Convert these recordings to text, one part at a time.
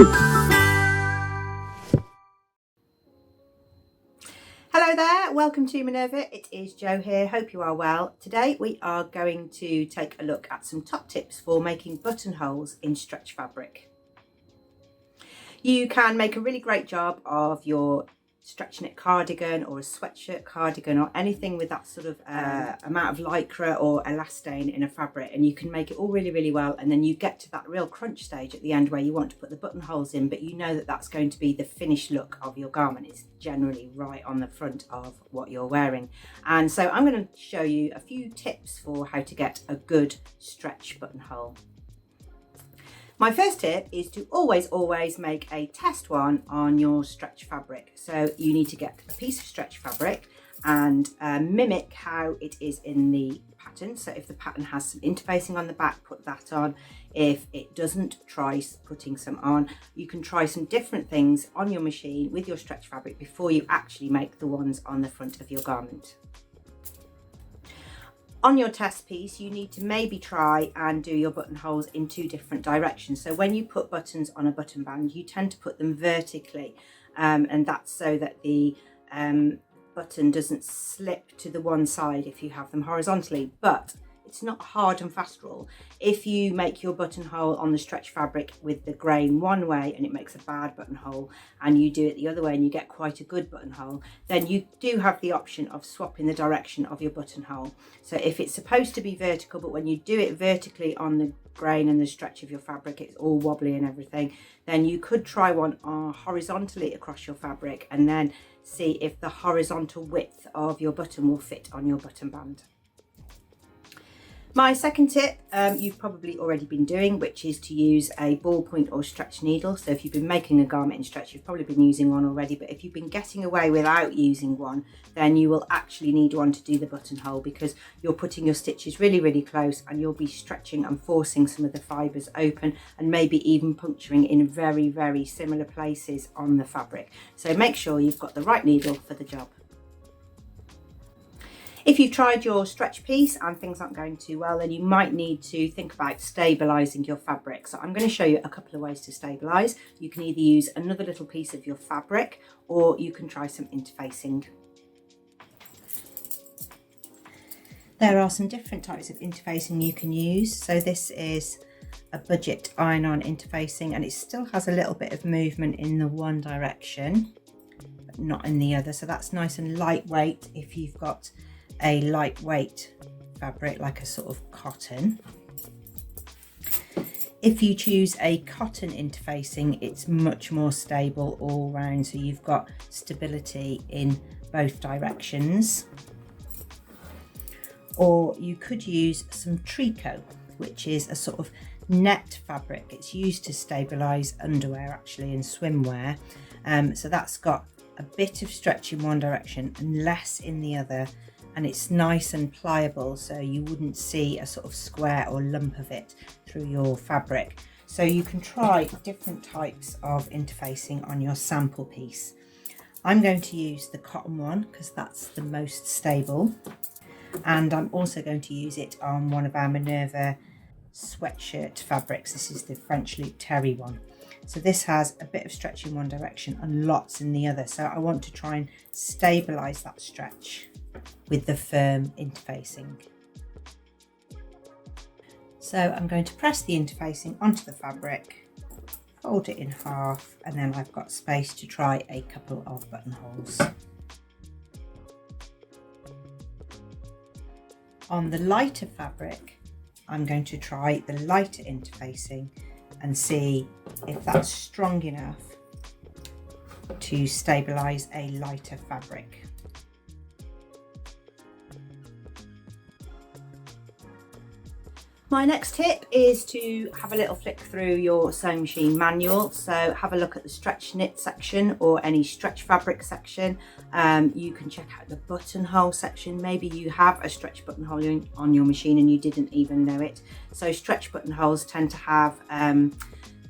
Hello there, welcome to Minerva. It is Jo here, hope you are well. Today we are going to take a look at some top tips for making buttonholes in stretch fabric. You can make a really great job of your stretch knit cardigan or a sweatshirt cardigan or anything with that sort of amount of lycra or elastane in a fabric, and you can make it all really well, and then you get to that real crunch stage at the end where you want to put the buttonholes in, but you know that that's going to be the finished look of your garment. It's generally right on the front of what you're wearing. And so I'm going to show you a few tips for how to get a good stretch buttonhole. My first tip is to always make a test one on your stretch fabric. So you need to get a piece of stretch fabric and mimic how it is in the pattern. So if the pattern has some interfacing on the back, put that on. If it doesn't, try putting some on. You can try some different things on your machine with your stretch fabric before you actually make the ones on the front of your garment. On your test piece, you need to maybe try and do your buttonholes in two different directions. So when you put buttons on a button band, you tend to put them vertically, and that's so that the button doesn't slip to the one side if you have them horizontally. But it's not a hard and fast rule. If you make your buttonhole on the stretch fabric with the grain one way and it makes a bad buttonhole, and you do it the other way and you get quite a good buttonhole, then you do have the option of swapping the direction of your buttonhole. So if it's supposed to be vertical, but when you do it vertically on the grain and the stretch of your fabric, it's all wobbly and everything, then you could try one horizontally across your fabric and then see if the horizontal width of your button will fit on your button band. My second tip, you've probably already been doing, which is to use a ballpoint or stretch needle. So if you've been making a garment in stretch, you've probably been using one already, but if you've been getting away without using one, then you will actually need one to do the buttonhole, because you're putting your stitches really close and you'll be stretching and forcing some of the fibres open and maybe even puncturing in very similar places on the fabric. So make sure you've got the right needle for the job. If you've tried your stretch piece and things aren't going too well, then you might need to think about stabilising your fabric. So I'm going to show you a couple of ways to stabilise. You can either use another little piece of your fabric, or you can try some interfacing. There are some different types of interfacing you can use. So this is a budget iron-on interfacing, and it still has a little bit of movement in the one direction, but not in the other. So that's nice and lightweight if you've got a lightweight fabric like a sort of cotton. If you choose a cotton interfacing, it's much more stable all round, so you've got stability in both directions. Or you could use some tricot, which is a sort of net fabric. It's used to stabilise underwear actually, and swimwear. So that's got a bit of stretch in one direction and less in the other, and it's nice and pliable, so you wouldn't see a sort of square or lump of it through your fabric. So you can try different types of interfacing on your sample piece. I'm going to use the cotton one because that's the most stable, and I'm also going to use it on one of our Minerva sweatshirt fabrics. This is the French loop terry one. So this has a bit of stretch in one direction and lots in the other, so I want to try and stabilise that stretch with the firm interfacing. So I'm going to press the interfacing onto the fabric, fold it in half, and then I've got space to try a couple of buttonholes. On the lighter fabric, I'm going to try the lighter interfacing and see if that's strong enough to stabilise a lighter fabric. My next tip is to have a little flick through your sewing machine manual. So have a look at the stretch knit section or any stretch fabric section. You can check out the buttonhole section. Maybe you have a stretch buttonhole on your machine and you didn't even know it. So stretch buttonholes tend to have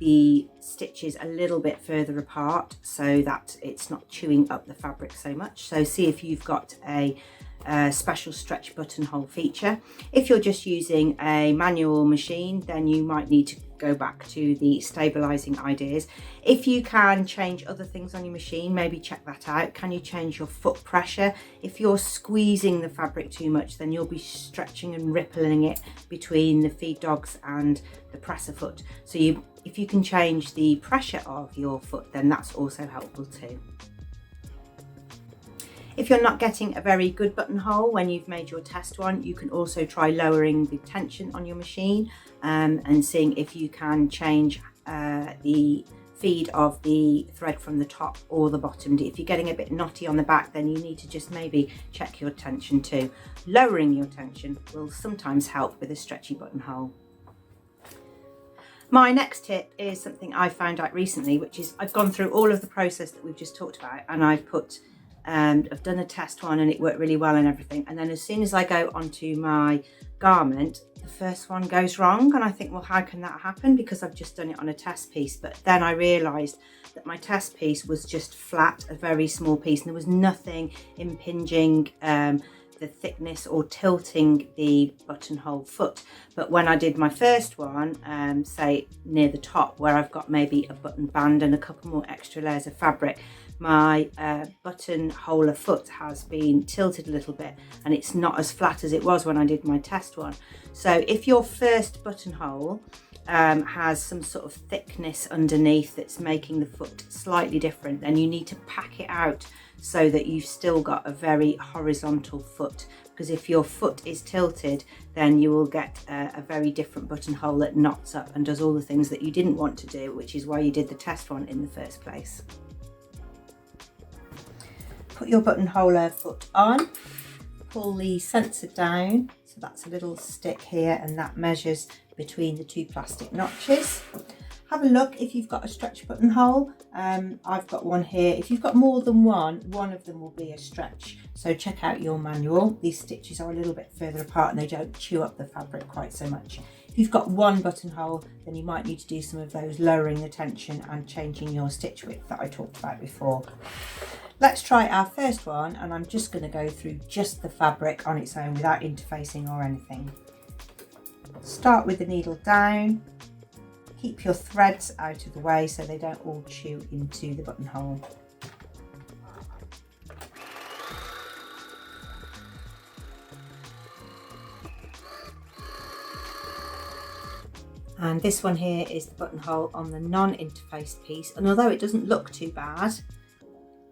the stitches a little bit further apart so that it's not chewing up the fabric so much. So see if you've got a special stretch buttonhole feature. If you're just using a manual machine, then you might need to go back to the stabilising ideas. If you can change other things on your machine, maybe check that out. Can you change your foot pressure? If you're squeezing the fabric too much, then you'll be stretching and rippling it between the feed dogs and the presser foot. So if you can change the pressure of your foot, then that's also helpful too. If you're not getting a very good buttonhole when you've made your test one, you can also try lowering the tension on your machine and seeing if you can change the feed of the thread from the top or the bottom. If you're getting a bit knotty on the back, then you need to just maybe check your tension too. Lowering your tension will sometimes help with a stretchy buttonhole. My next tip is something I found out recently, which is I've gone through all of the process that we've just talked about, and I've done a test one and it worked really well and everything, and then as soon as I go onto my garment, the first one goes wrong, and I think, well, how can that happen, because I've just done it on a test piece. But then I realised that my test piece was just flat, a very small piece, and there was nothing impinging the thickness or tilting the buttonhole foot. But when I did my first one, say near the top where I've got maybe a button band and a couple more extra layers of fabric, my buttonhole foot has been tilted a little bit, and it's not as flat as it was when I did my test one. So if your first buttonhole has some sort of thickness underneath that's making the foot slightly different, then you need to pack it out so that you've still got a very horizontal foot, because if your foot is tilted, then you will get a very different buttonhole that knots up and does all the things that you didn't want to do, which is why you did the test one in the first place. Put your buttonhole foot on, pull the sensor down, so that's a little stick here, and that measures between the two plastic notches. Have a look if you've got a stretch buttonhole. I've got one here. If you've got more than one of them will be a stretch. So check out your manual. These stitches are a little bit further apart and they don't chew up the fabric quite so much. If you've got one buttonhole, then you might need to do some of those lowering the tension and changing your stitch width that I talked about before. Let's try our first one, and I'm just going to go through just the fabric on its own without interfacing or anything. Start with the needle down. Keep your threads out of the way so they don't all chew into the buttonhole. And this one here is the buttonhole on the non-interfaced piece, and although it doesn't look too bad,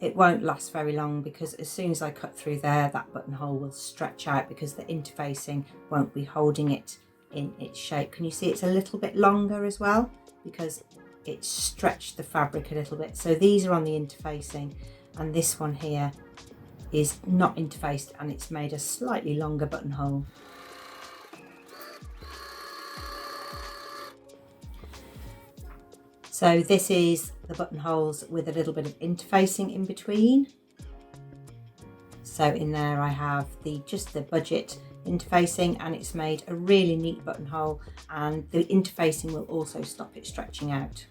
it won't last very long, because as soon as I cut through there, that buttonhole will stretch out because the interfacing won't be holding it in its shape. Can you see it's a little bit longer as well, because it's stretched the fabric a little bit. So these are on the interfacing, and this one here is not interfaced, and it's made a slightly longer buttonhole. So this is the buttonholes with a little bit of interfacing in between. So in there I have just the budget interfacing, and it's made a really neat buttonhole, and the interfacing will also stop it stretching out.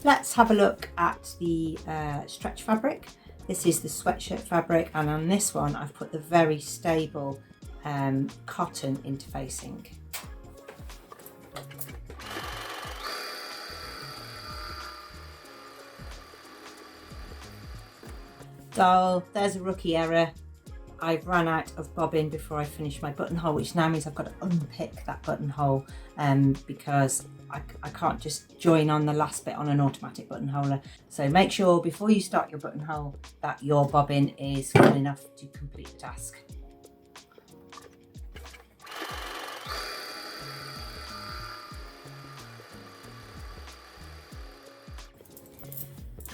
Let's have a look at the stretch fabric. This is the sweatshirt fabric, and on this one I've put the very stable cotton interfacing. So there's a rookie error. I've run out of bobbin before I finish my buttonhole, which now means I've got to unpick that buttonhole because I can't just join on the last bit on an automatic buttonholer. So make sure before you start your buttonhole that your bobbin is full enough to complete the task.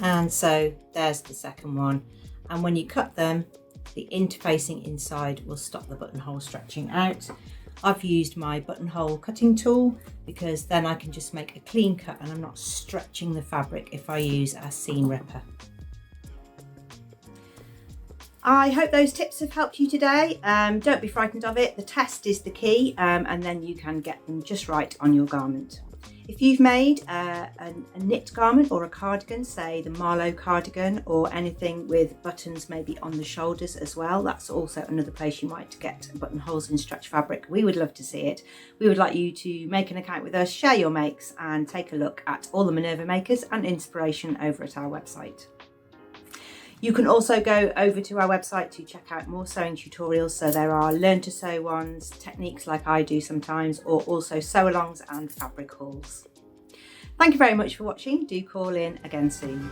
And so there's the second one. And when you cut them, the interfacing inside will stop the buttonhole stretching out. I've used my buttonhole cutting tool because then I can just make a clean cut and I'm not stretching the fabric if I use a seam ripper. I hope those tips have helped you today. Don't be frightened of it. The test is the key, and then you can get them just right on your garment. If you've made a knit garment or a cardigan, say the Marlowe cardigan, or anything with buttons maybe on the shoulders as well, that's also another place you might get buttonholes in stretch fabric. We would love to see it. We would like you to make an account with us, share your makes, and take a look at all the Minerva makers and inspiration over at our website. You can also go over to our website to check out more sewing tutorials. So there are learn to sew ones, techniques like I do sometimes, or also sew alongs and fabric hauls. Thank you very much for watching. Do call in again soon.